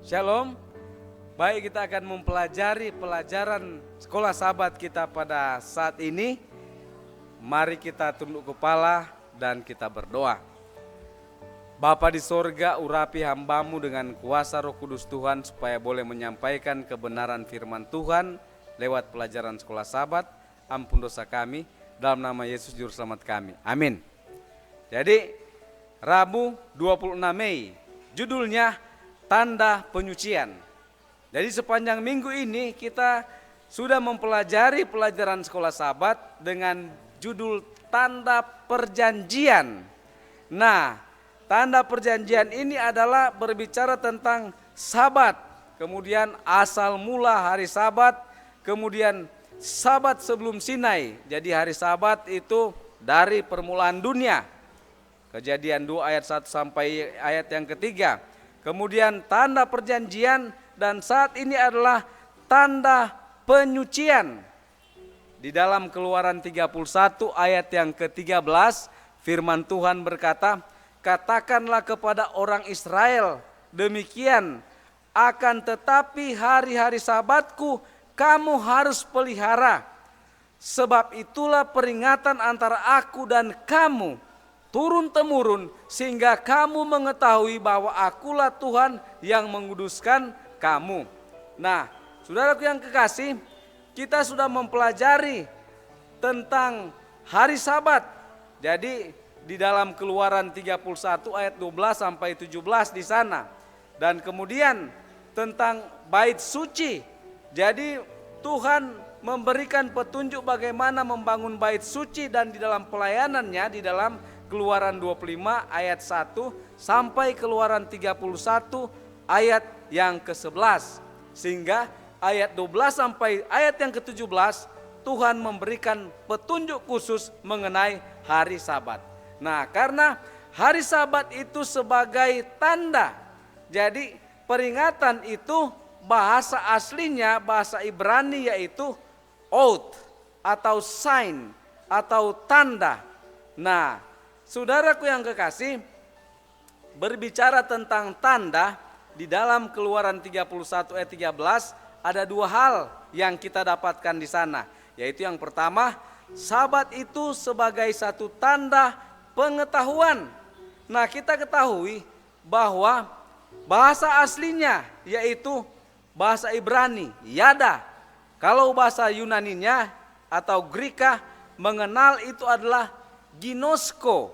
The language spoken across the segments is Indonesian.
Shalom. Baik, kita akan mempelajari pelajaran sekolah sahabat kita pada saat ini. Mari kita tunduk kepala dan kita berdoa. Bapa di sorga, urapi hambamu dengan kuasa Roh Kudus Tuhan supaya boleh menyampaikan kebenaran firman Tuhan lewat pelajaran sekolah sahabat. Ampun dosa kami, dalam nama Yesus Juru Selamat kami. Amin. Jadi Rabu 26 Mei, judulnya Tanda Penyucian. Jadi sepanjang minggu ini kita sudah mempelajari pelajaran sekolah sahabat dengan judul Tanda Perjanjian. Nah, tanda perjanjian ini adalah berbicara tentang Sabat, kemudian asal mula hari Sabat, kemudian Sabat sebelum Sinai. Jadi hari Sabat itu dari permulaan dunia. Kejadian 2 ayat 1 sampai ayat yang ketiga. Kemudian tanda perjanjian, dan saat ini adalah tanda penyucian. Di dalam Keluaran 31 ayat yang ke-13 firman Tuhan berkata, katakanlah kepada orang Israel demikian, akan tetapi hari-hari Sabatku kamu harus pelihara. Sebab itulah peringatan antara aku dan kamu turun-temurun, sehingga kamu mengetahui bahwa akulah Tuhan yang menguduskan kamu. Nah, saudaraku yang kekasih, kita sudah mempelajari tentang hari Sabat. Jadi di dalam Keluaran 31 ayat 12 sampai 17 di sana. Dan kemudian tentang bait suci. Jadi Tuhan memberikan petunjuk bagaimana membangun bait suci, dan di dalam pelayanannya di dalam Keluaran 25 ayat 1 sampai Keluaran 31 ayat yang ke-11. Sehingga ayat 12 sampai ayat yang ke-17 Tuhan memberikan petunjuk khusus mengenai hari Sabat. Nah, karena hari Sabat itu sebagai tanda. Jadi peringatan itu bahasa aslinya bahasa Ibrani yaitu oath atau sign atau tanda. Nah, saudaraku yang kekasih, berbicara tentang tanda di dalam Keluaran 31 ayat 13 ada dua hal yang kita dapatkan di sana. Yaitu yang pertama, Sabat itu sebagai satu tanda pengetahuan. Nah, kita ketahui bahwa bahasa aslinya yaitu bahasa Ibrani, yada. Kalau bahasa Yunaninya atau Greka mengenal itu adalah ginosko.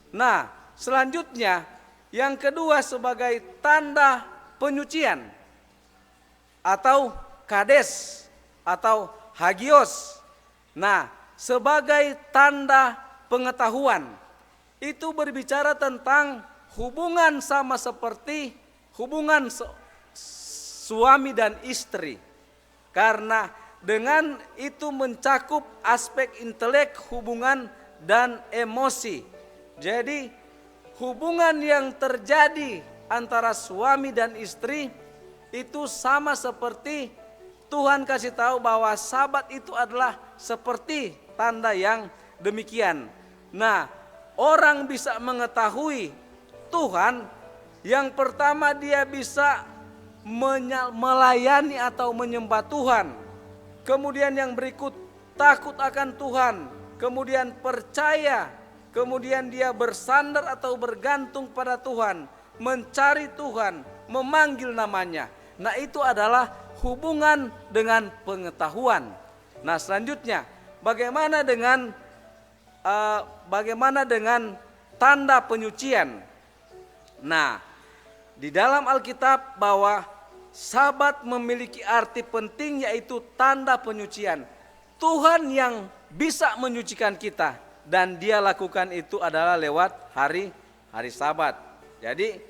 Nah, selanjutnya yang kedua sebagai tanda penyucian atau kades atau hagios. Nah, sebagai tanda pengetahuan itu berbicara tentang hubungan sama seperti hubungan suami dan istri. Karena dengan itu mencakup aspek intelek, hubungan, dan emosi. Jadi hubungan yang terjadi antara suami dan istri itu sama seperti Tuhan kasih tahu bahwa Sabat itu adalah seperti tanda yang demikian. Nah, orang bisa mengetahui Tuhan, yang pertama dia bisa melayani atau menyembah Tuhan. Kemudian yang berikut takut akan Tuhan, kemudian percaya, kemudian dia bersandar atau bergantung pada Tuhan, mencari Tuhan, memanggil namanya. Nah, itu adalah hubungan dengan pengetahuan. Nah, selanjutnya bagaimana dengan tanda penyucian? Nah, di dalam Alkitab bahwa Sabat memiliki arti penting yaitu tanda penyucian. Tuhan yang bisa menyucikan kita, dan dia lakukan itu adalah lewat hari Sabat. Jadi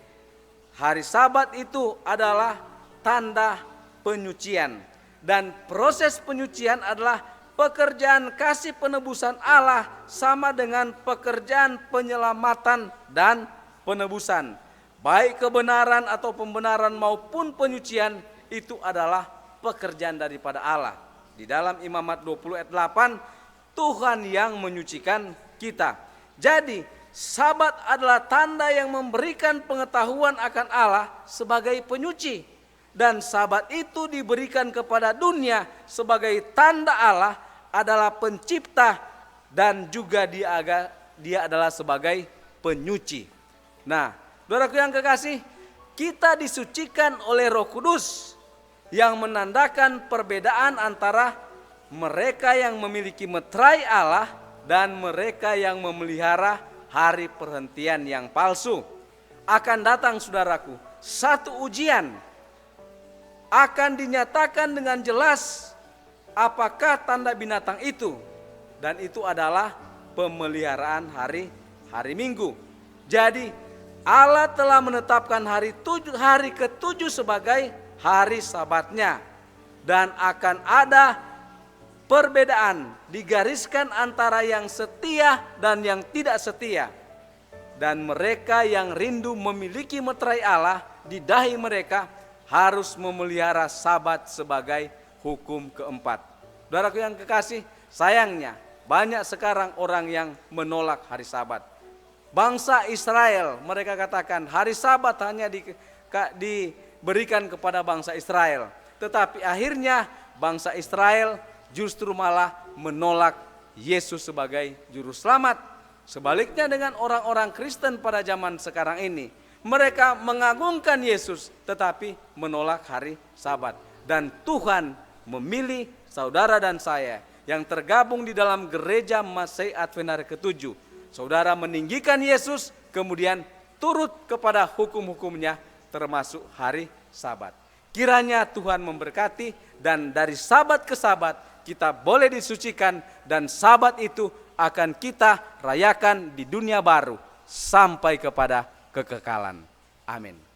hari Sabat itu adalah tanda penyucian, dan proses penyucian adalah pekerjaan kasih penebusan Allah sama dengan pekerjaan penyelamatan dan penebusan. Baik kebenaran atau pembenaran maupun penyucian itu adalah pekerjaan daripada Allah. Di dalam Imamat 20 ayat 8, Tuhan yang menyucikan kita. Jadi Sabat adalah tanda yang memberikan pengetahuan akan Allah sebagai penyuci. Dan sabat itu diberikan kepada dunia sebagai tanda Allah adalah pencipta dan juga dia adalah sebagai penyuci. Nah, saudaraku yang kekasih, kita disucikan oleh Roh Kudus yang menandakan perbedaan antara mereka yang memiliki meterai Allah dan mereka yang memelihara hari perhentian yang palsu. Akan datang saudaraku, satu ujian akan dinyatakan dengan jelas apakah tanda binatang itu. Dan itu adalah pemeliharaan hari Minggu. Jadi Allah telah menetapkan hari ke-7 sebagai hari Sabatnya. Dan akan ada perbedaan digariskan antara yang setia dan yang tidak setia. Dan mereka yang rindu memiliki meterai Allah di dahi mereka harus memelihara Sabat sebagai hukum keempat. Saudaraku yang kekasih, sayangnya banyak sekarang orang yang menolak hari Sabat. Bangsa Israel, mereka katakan hari Sabat hanya diberikan kepada bangsa Israel. Tetapi akhirnya bangsa Israel justru malah menolak Yesus sebagai juru selamat. Sebaliknya dengan orang-orang Kristen pada zaman sekarang ini, mereka mengagungkan Yesus tetapi menolak hari Sabat. Dan Tuhan memilih saudara dan saya yang tergabung di dalam gereja Masehi Advent hari ke-7. Saudara meninggikan Yesus, kemudian turut kepada hukum-hukumnya termasuk hari Sabat. Kiranya Tuhan memberkati dan dari Sabat ke Sabat kita boleh disucikan dan Sabat itu akan kita rayakan di dunia baru sampai kepada kekekalan. Amin.